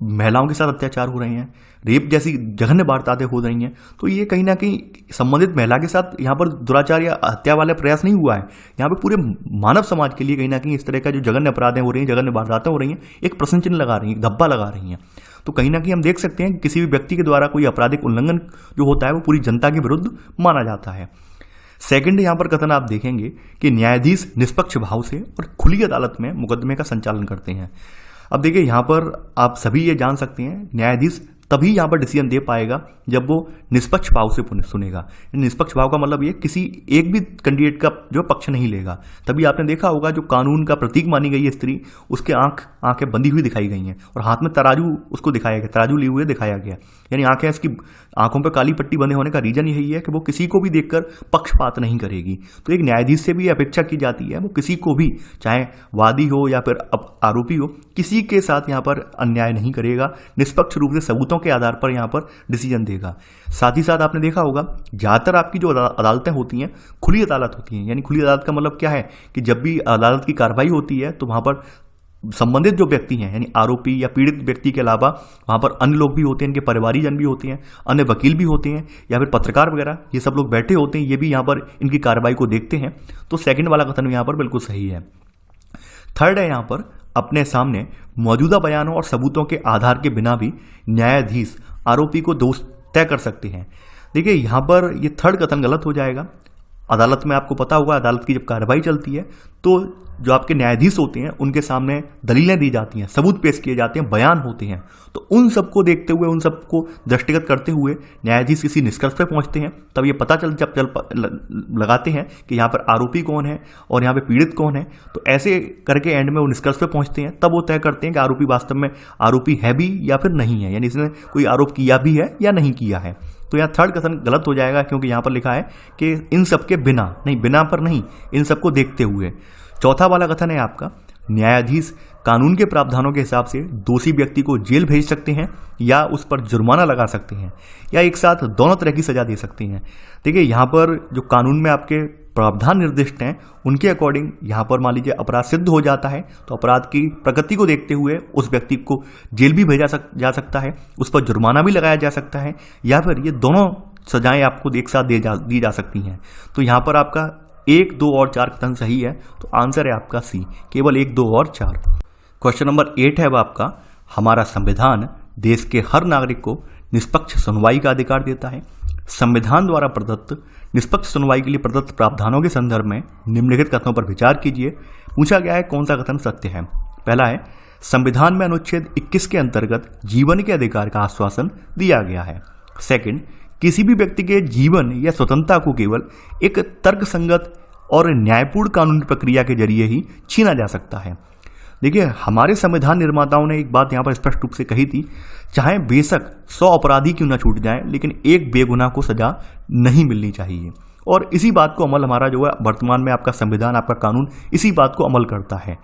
महिलाओं के साथ अत्याचार हो रहे हैं, रेप जैसी जघन्य वारदातें हो रही हैं, तो ये कहीं ना कहीं संबंधित महिला के साथ यहाँ पर दुराचार या हत्या वाला प्रयास नहीं हुआ है, यहाँ पे पूरे मानव समाज के लिए कहीं ना कहीं इस तरह का जो जघन्य अपराधें हो रही हैं, जघन्य वारदातें हो रही हैं, एक प्रश्न चिन्ह लगा रही हैं, धब्बा लगा रही हैं। तो कहीं ना कहीं हम देख सकते हैं कि किसी भी व्यक्ति के द्वारा कोई आपराधिक उल्लंघन जो होता है वो पूरी जनता के विरुद्ध माना जाता है। सेकंड यहाँ पर कथन आप देखेंगे कि न्यायाधीश निष्पक्ष भाव से और खुली अदालत में मुकदमे का संचालन करते हैं। अब देखिए यहाँ पर आप सभी ये जान सकते हैं न्यायाधीश तभी यहाँ पर डिसीजन दे पाएगा जब वो निष्पक्ष भाव से सुनेगा। निष्पक्ष भाव का मतलब ये किसी एक भी कैंडिडेट का जो पक्ष नहीं लेगा। तभी आपने देखा होगा जो कानून का प्रतीक मानी गई है स्त्री, उसके आंखें बंधी हुई दिखाई गई हैं और हाथ में तराजू उसको दिखाया गया, तराजू लिए हुए दिखाया गया, यानी आंखें इसकी आंखों पर काली पट्टी बंधे होने का रीजन यही है कि वो किसी को भी देखकर पक्षपात नहीं करेगी। तो एक न्यायाधीश से भी अपेक्षा की जाती है वो किसी को भी, चाहे वादी हो या फिर आरोपी हो, किसी के साथ यहाँ पर अन्याय नहीं करेगा, निष्पक्ष रूप से सबूतों के आधार पर यहाँ पर डिसीजन देगा। साथ ही साथ आपने देखा होगा ज्यादातर आपकी जो अदालतें होती हैं खुली अदालत होती हैं, यानी खुली अदालत का मतलब क्या है कि जब भी अदालत की कार्रवाई होती है तो वहां पर संबंधित जो व्यक्ति हैं यानी आरोपी या पीड़ित व्यक्ति के अलावा वहां पर अन्य लोग भी होते हैं, इनके परिवारीजन भी होते हैं, अन्य वकील भी होते हैं या फिर पत्रकार वगैरह, ये सब लोग बैठे होते हैं, ये भी यहाँ पर इनकी कार्रवाई को देखते हैं। तो सेकंड वाला कथन यहाँ पर बिल्कुल सही है। थर्ड है यहाँ पर, अपने सामने मौजूदा बयानों और सबूतों के आधार के बिना भी न्यायाधीश आरोपी को दोष तय कर सकते हैं। देखिए यहाँ पर ये थर्ड कथन गलत हो जाएगा। अदालत में आपको पता होगा अदालत की जब कार्रवाई चलती है तो जो आपके न्यायाधीश होते हैं उनके सामने दलीलें दी जाती हैं, सबूत पेश किए जाते हैं, बयान होते हैं, तो उन सबको देखते हुए, उन सबको दृष्टिगत करते हुए न्यायाधीश किसी निष्कर्ष पर पहुंचते हैं। तब ये पता लगाते हैं कि यहाँ पर आरोपी कौन है और यहाँ पे पीड़ित कौन है। तो ऐसे करके एंड में वो निष्कर्ष पर पहुंचते हैं, तब वो तय करते हैं कि आरोपी वास्तव में आरोपी है भी या फिर नहीं है, यानी इसने कोई आरोप किया भी है या नहीं किया है। तो यहाँ थर्ड कथन गलत हो जाएगा क्योंकि यहाँ पर लिखा है कि इन सबके बिना, नहीं बिना पर नहीं, इन सबको देखते हुए। चौथा वाला कथन है आपका, न्यायाधीश कानून के प्रावधानों के हिसाब से दोषी व्यक्ति को जेल भेज सकते हैं या उस पर जुर्माना लगा सकते हैं या एक साथ दोनों तरह की सजा दे सकते हैं। देखिए यहाँ पर जो कानून में आपके प्रावधान निर्दिष्ट हैं उनके अकॉर्डिंग यहाँ पर मान लीजिए अपराध सिद्ध हो जाता है तो अपराध की प्रकृति को देखते हुए उस व्यक्ति को जेल भी भेजा जा सकता है, उस पर जुर्माना भी लगाया जा सकता है या फिर ये दोनों सजाएं आपको एक साथ दी जा सकती हैं। तो यहाँ पर आपका 1, 2 और 4 कथन सही है, तो आंसर है आपका सी, केवल 1, 2 और 4। क्वेश्चन नंबर 8 है अब आपका, हमारा संविधान देश के हर नागरिक को निष्पक्ष सुनवाई का अधिकार देता है। संविधान द्वारा प्रदत्त निष्पक्ष सुनवाई के लिए प्रदत्त प्रावधानों के संदर्भ में निम्नलिखित कथनों पर विचार कीजिए। पूछा गया है कौन सा कथन सत्य है। पहला है, संविधान में अनुच्छेद 21 के अंतर्गत जीवन के अधिकार का आश्वासन दिया गया है। सेकंड, किसी भी व्यक्ति के जीवन या स्वतंत्रता को केवल एक तर्कसंगत और न्यायपूर्ण कानूनी प्रक्रिया के जरिए ही छीना जा सकता है। देखिए, हमारे संविधान निर्माताओं ने एक बात यहाँ पर स्पष्ट रूप से कही थी, चाहे बेशक 100 अपराधी क्यों ना छूट जाएं, लेकिन एक बेगुनाह को सजा नहीं मिलनी चाहिए। और इसी बात को अमल हमारा जो है वर्तमान में आपका संविधान, आपका कानून इसी बात को अमल करता है।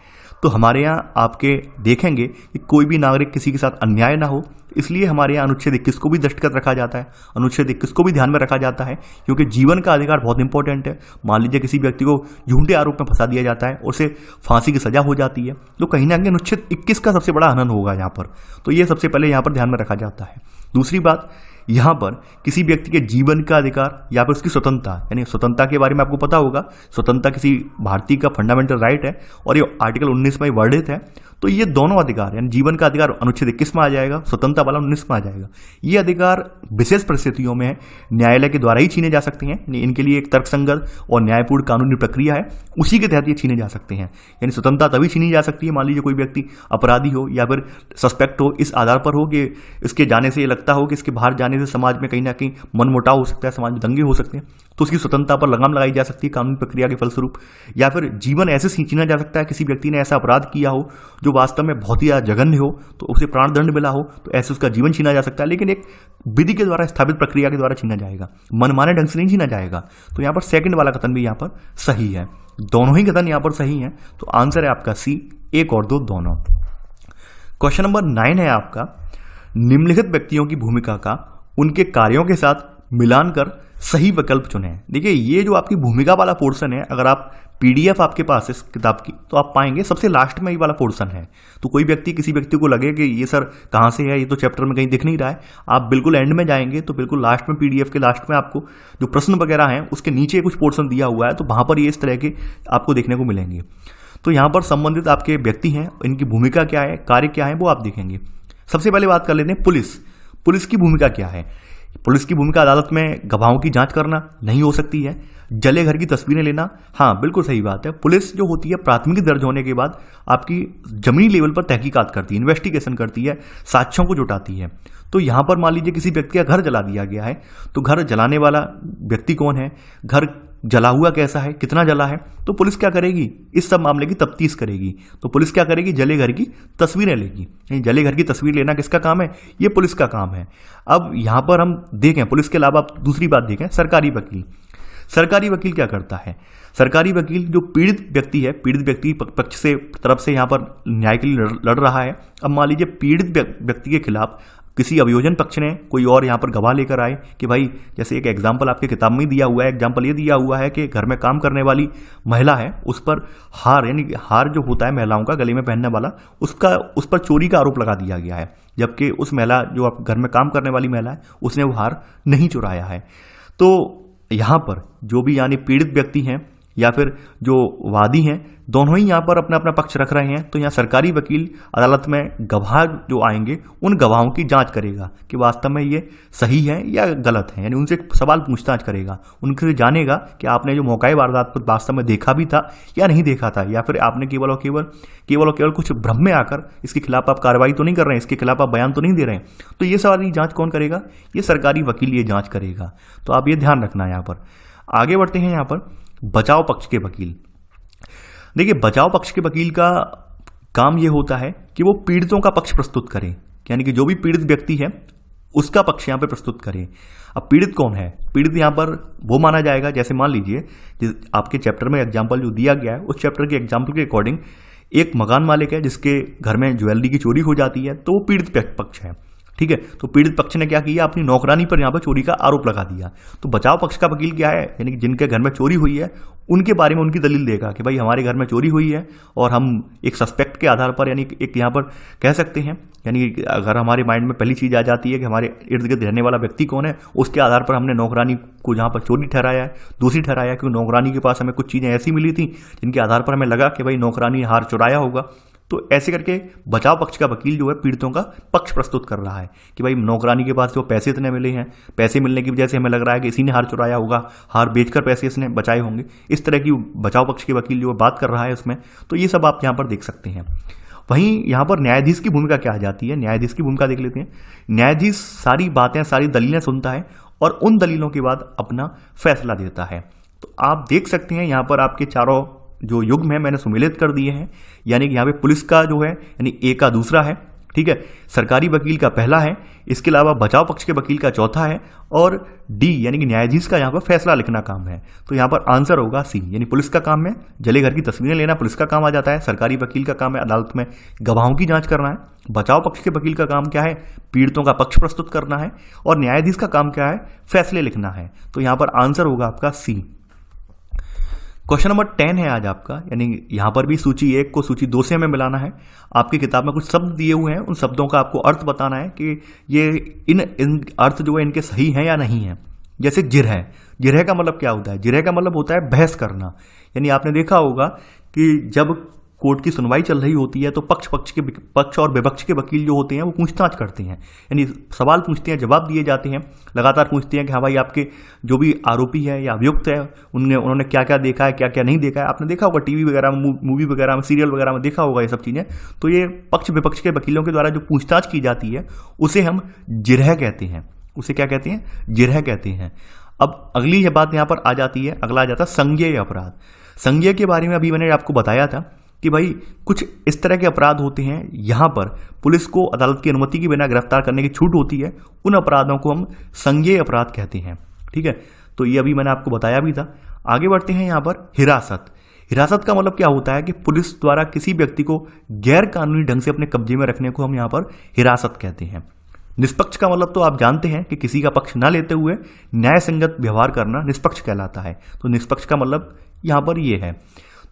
तो हमारे यहाँ आपके देखेंगे कि कोई भी नागरिक किसी के साथ अन्याय ना हो, इसलिए हमारे यहाँ अनुच्छेद 21 को भी दस्तखत रखा जाता है, अनुच्छेद 21 को भी ध्यान में रखा जाता है, क्योंकि जीवन का अधिकार बहुत इंपॉर्टेंट है। मान लीजिए किसी व्यक्ति को झूठे आरोप में फंसा दिया जाता है, उसे फांसी की सजा हो जाती है, तो कहीं ना कहीं अनुच्छेद 21 का सबसे बड़ा हनन होगा यहाँ पर। तो ये सबसे पहले यहाँ पर ध्यान में रखा जाता है। दूसरी बात, यहाँ पर किसी व्यक्ति के जीवन का अधिकार या फिर उसकी स्वतंत्रता, यानी स्वतंत्रता के बारे में आपको पता होगा, स्वतंत्रता किसी भारतीय का फंडामेंटल राइट है और ये आर्टिकल 19 में वर्णित है। तो ये दोनों अधिकार, यानी जीवन का अधिकार अनुच्छेद 21 में आ जाएगा, स्वतंत्रता वाला 19 में आ जाएगा। ये अधिकार विशेष परिस्थितियों में न्यायालय के द्वारा ही छीने जा सकते हैं, यानी इनके लिए एक तर्कसंगत और न्यायपूर्ण कानूनी प्रक्रिया है, उसी के तहत ये छीने जा सकते हैं। यानी स्वतंत्रता तभी छीनी जा सकती है, मान लीजिए कोई व्यक्ति अपराधी हो या फिर सस्पेक्ट हो, इस आधार पर हो कि इसके जाने से ये लगता हो कि इसके बाहर जाने से समाज में कहीं ना कहीं मनमुटाव हो सकता है, समाज में दंगे हो सकते हैं, तो उसकी स्वतंत्रता पर लगाम लगाई जा सकती है कानूनी प्रक्रिया के फलस्वरूप। या फिर जीवन ऐसे छीना जा सकता है, किसी व्यक्ति ने ऐसा अपराध किया हो जो वास्तव में बहुत ही ज्यादा जघन्य हो, तो उसे प्राणदंड मिला हो, तो ऐसे उसका जीवन छीना जा सकता है, लेकिन एक विधि के द्वारा स्थापित प्रक्रिया के द्वारा छीना जाएगा, मनमाने ढंग से नहीं छीना जाएगा। तो यहाँ पर सेकंड वाला कथन भी यहाँ पर सही है, दोनों ही कथन यहाँ पर सही है। तो आंसर है आपका सी, 1 और 2 दोनों। क्वेश्चन नंबर 9 है आपका, निम्नलिखित व्यक्तियों की भूमिका का उनके कार्यों के साथ मिलान कर सही विकल्प चुनें। देखिए, ये जो आपकी भूमिका वाला पोर्शन है, अगर आप पीडीएफ आपके पास इस किताब की, तो आप पाएंगे सबसे लास्ट में ये वाला पोर्शन है। तो कोई व्यक्ति, किसी व्यक्ति को लगे कि ये सर कहाँ से है, ये तो चैप्टर में कहीं दिख नहीं रहा है, आप बिल्कुल एंड में जाएंगे तो बिल्कुल लास्ट में, पीडीएफ के लास्ट में आपको जो प्रश्न वगैरह हैं उसके नीचे कुछ पोर्शन दिया हुआ है, तो वहाँ पर ये इस तरह के आपको देखने को मिलेंगे। तो यहाँ पर संबंधित आपके व्यक्ति हैं, इनकी भूमिका क्या है, कार्य क्या है, वो आप देखेंगे। सबसे पहले बात कर लेते हैं पुलिस। पुलिस की भूमिका क्या है? पुलिस की भूमिका अदालत में गवाहों की जांच करना नहीं हो सकती है, जले घर की तस्वीरें लेना, हाँ बिल्कुल सही बात है। पुलिस जो होती है प्राथमिकी दर्ज होने के बाद आपकी जमीनी लेवल पर तहकीकात करती है, इन्वेस्टिगेशन करती है, साक्ष्यों को जुटाती है। तो यहाँ पर मान लीजिए किसी व्यक्ति का घर जला दिया गया है, तो घर जलाने वाला व्यक्ति कौन है, घर जला हुआ कैसा है, कितना जला है, तो पुलिस क्या करेगी, इस सब मामले की तफ्तीश करेगी। तो पुलिस क्या करेगी, जले घर की तस्वीरें लेगी। जले घर की तस्वीर लेना किसका काम है, ये पुलिस का काम है। अब यहाँ पर हम देखें पुलिस के अलावा दूसरी बात देखें, सरकारी वकील। सरकारी वकील क्या करता है? सरकारी वकील जो पीड़ित व्यक्ति है, पीड़ित व्यक्ति पक्ष से तरफ से यहाँ पर न्याय के लिए लड़ रहा है। अब मान लीजिए पीड़ित व्यक्ति के खिलाफ किसी अभियोजन पक्ष ने कोई और यहाँ पर गवाह लेकर आए कि भाई, जैसे एक एग्जाम्पल आपके किताब में दिया हुआ है, एग्जाम्पल ये दिया हुआ है कि घर में काम करने वाली महिला है, उस पर हार, यानी हार जो होता है महिलाओं का गले में पहनने वाला, उस पर चोरी का आरोप लगा दिया गया है, जबकि उस महिला जो आप घर में काम करने वाली महिला है उसने वो हार नहीं चुराया है। तो यहाँ पर जो भी यानी पीड़ित व्यक्ति हैं या फिर जो वादी हैं, दोनों ही यहाँ पर अपना अपना पक्ष रख रहे हैं। तो यहाँ सरकारी वकील अदालत में गवाह जो आएंगे उन गवाहों की जांच करेगा कि वास्तव में ये सही है या गलत है, यानी उनसे सवाल पूछताछ करेगा, उनसे जानेगा कि आपने जो मौका वारदात पर वास्तव में देखा भी था या नहीं देखा था, या फिर आपने केवल और केवल कुछ भ्रम में आकर इसके खिलाफ आप कार्रवाई तो नहीं कर रहे हैं, इसके खिलाफ आप बयान तो नहीं दे रहे हैं। तो ये सारी जाँच कौन करेगा? ये सरकारी वकील ये जाँच करेगा। तो आप ये ध्यान रखना। यहाँ पर आगे बढ़ते हैं। यहाँ पर बचाव पक्ष के वकील। देखिए, बचाव पक्ष के वकील का काम यह होता है कि वो पीड़ितों का पक्ष प्रस्तुत करें, यानी कि जो भी पीड़ित व्यक्ति है उसका पक्ष यहाँ पे प्रस्तुत करें। अब पीड़ित कौन है? पीड़ित यहाँ पर वो माना जाएगा, जैसे मान लीजिए आपके चैप्टर में एग्जाम्पल जो दिया गया है उस चैप्टर के एग्जाम्पल के अकॉर्डिंग एक मकान मालिक है जिसके घर में ज्वेलरी की चोरी हो जाती है, तो वो पीड़ित पक्ष है। ठीक है, तो पीड़ित पक्ष ने क्या किया, अपनी नौकरानी पर यहाँ पर चोरी का आरोप लगा दिया। तो बचाव पक्ष का वकील क्या है, यानी कि जिनके घर में चोरी हुई है उनके बारे में उनकी दलील देगा कि भाई हमारे घर में चोरी हुई है और हम एक सस्पेक्ट के आधार पर, यानी एक यहाँ पर कह सकते हैं, यानी अगर हमारे माइंड में पहली चीज़ आ जाती है कि हमारे इर्द गिर्द रहने वाला व्यक्ति कौन है, उसके आधार पर हमने नौकरानी को जहाँ पर चोरी ठहराया है। दूसरी ठहराया क्योंकि नौकरानी के पास हमें कुछ चीज़ें ऐसी मिली थी जिनके आधार पर हमें लगा कि भाई नौकरानी हार चुराया होगा। तो ऐसे करके बचाव पक्ष का वकील जो है पीड़ितों का पक्ष प्रस्तुत कर रहा है कि भाई नौकरानी के पास जो पैसे इतने मिले हैं, पैसे मिलने की वजह से हमें लग रहा है कि इसी ने हार चुराया होगा, हार बेचकर पैसे इसने बचाए होंगे, इस तरह की बचाव पक्ष के वकील जो बात कर रहा है उसमें। तो ये सब आप यहाँ पर देख सकते हैं। वहीं यहाँ पर न्यायाधीश की भूमिका क्या आ जाती है, न्यायाधीश की भूमिका देख लेते हैं। न्यायाधीश सारी बातें, सारी दलीलें सुनता है और उन दलीलों के बाद अपना फैसला देता है। तो आप देख सकते हैं यहाँ पर आपके चारों जो युग्म है मैंने सुमेलित कर दिए हैं, यानी कि यहाँ पे पुलिस का जो है यानी ए का दूसरा है, ठीक है, सरकारी वकील का पहला है, इसके अलावा बचाव पक्ष के वकील का चौथा है, और डी यानी कि न्यायाधीश का यहाँ पर फैसला लिखना काम है। तो यहाँ पर आंसर होगा सी, यानी पुलिस का काम है जले घर की तस्वीरें लेना, पुलिस का काम आ जाता है। सरकारी वकील का काम है अदालत में गवाहों की जांच करना है। बचाव पक्ष के वकील का काम क्या है, पीड़ितों का पक्ष प्रस्तुत करना है। और न्यायाधीश का काम क्या है, फैसले लिखना है। तो यहाँ पर आंसर होगा आपका सी। क्वेश्चन नंबर 10 है आज आपका, यानी यहां पर भी सूची 1 को सूची 2 से हमें मिलाना है। आपकी किताब में कुछ शब्द दिए हुए हैं, उन शब्दों का आपको अर्थ बताना है कि ये इन अर्थ जो है इनके सही हैं या नहीं है। जैसे जिरह, जिरह का मतलब क्या होता है, जिरह का मतलब होता है बहस करना। यानी आपने देखा होगा कि जब कोर्ट की सुनवाई चल रही होती है तो पक्ष और विपक्ष के वकील जो होते हैं वो पूछताछ करते हैं, यानी सवाल पूछते हैं, जवाब दिए जाते हैं, लगातार पूछते हैं कि हाँ भाई आपके जो भी आरोपी है या अभियुक्त है उन्होंने क्या क्या देखा है, क्या क्या नहीं देखा है। आपने देखा होगा टीवी वगैरह में, मूवी वगैरह में, सीरियल वगैरह में देखा होगा ये सब चीज़ें। तो ये पक्ष विपक्ष के वकीलों के द्वारा जो पूछताछ की जाती है उसे हम जिरह कहते हैं। उसे क्या कहते हैं, जिरह कहते हैं। अब अगली बात यहाँ पर आ जाती है, अगला आ जाता है संज्ञेय अपराध। संज्ञेय के बारे में अभी मैंने आपको बताया था कि भाई कुछ इस तरह के अपराध होते हैं, यहाँ पर पुलिस को अदालत की अनुमति के बिना गिरफ्तार करने की छूट होती है, उन अपराधों को हम संज्ञेय अपराध कहते हैं, ठीक है। तो ये अभी मैंने आपको बताया भी था। आगे बढ़ते हैं यहाँ पर हिरासत। हिरासत का मतलब क्या होता है कि पुलिस द्वारा किसी व्यक्ति को गैर कानूनी ढंग से अपने कब्जे में रखने को हम यहाँ पर हिरासत कहते हैं। निष्पक्ष का मतलब तो आप जानते हैं कि किसी का पक्ष ना लेते हुए न्याय संगत व्यवहार करना निष्पक्ष कहलाता है। तो निष्पक्ष का मतलब यहाँ पर ये है।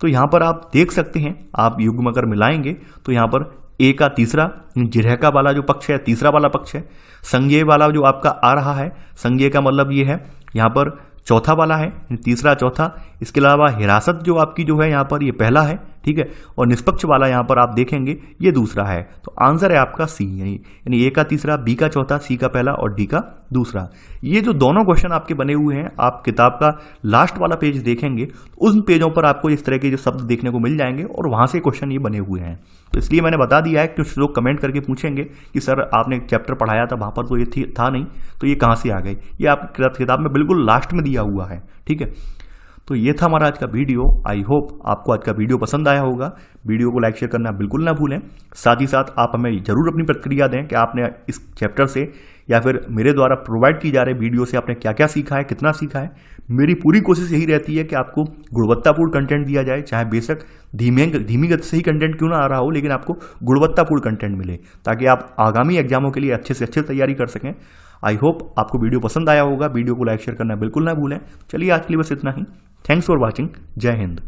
तो यहाँ पर आप देख सकते हैं, आप युग्म अगर मिलाएंगे तो यहाँ पर ए का तीसरा जिरह का वाला जो पक्ष है तीसरा वाला पक्ष है, संज्ञेय वाला जो आपका आ रहा है, संज्ञेय का मतलब ये है यहाँ पर चौथा वाला है, तीसरा चौथा। इसके अलावा हिरासत जो आपकी जो है यहाँ पर ये पहला है, ठीक है, और निष्पक्ष वाला यहाँ पर आप देखेंगे ये दूसरा है। तो आंसर है आपका सी, यानी ए का तीसरा, बी का चौथा, सी का पहला और डी का दूसरा। ये जो दोनों क्वेश्चन आपके बने हुए हैं, आप किताब का लास्ट वाला पेज देखेंगे तो उन पेजों पर आपको इस तरह के जो शब्द देखने को मिल जाएंगे और वहां से क्वेश्चन ये बने हुए हैं। तो इसलिए मैंने बता दिया है कि कुछ लोग कमेंट करके पूछेंगे कि सर आपने एक चैप्टर पढ़ाया था वहां पर तो ये था नहीं, तो ये कहाँ से आ गई। ये आपकी किताब में बिल्कुल लास्ट में दिया हुआ है, ठीक है। तो ये था हमारा आज का वीडियो। आई होप आपको आज का वीडियो पसंद आया होगा। वीडियो को लाइक शेयर करना बिल्कुल ना भूलें। साथ ही साथ आप हमें ज़रूर अपनी प्रतिक्रिया दें कि आपने इस चैप्टर से या फिर मेरे द्वारा प्रोवाइड की जा रहे वीडियो से आपने क्या क्या सीखा है, कितना सीखा है। मेरी पूरी कोशिश यही रहती है कि आपको गुणवत्तापूर्ण कंटेंट दिया जाए, चाहे बेशक धीमी गति से ही कंटेंट क्यों ना आ रहा हो, लेकिन आपको गुणवत्तापूर्ण कंटेंट मिले ताकि आप आगामी एग्जामों के लिए अच्छे से अच्छे तैयारी कर सकें। आई होप आपको वीडियो पसंद आया होगा। वीडियो को लाइक शेयर करना बिल्कुल ना भूलें। चलिए आज के लिए बस इतना ही। Thanks for watching. जय हिंद।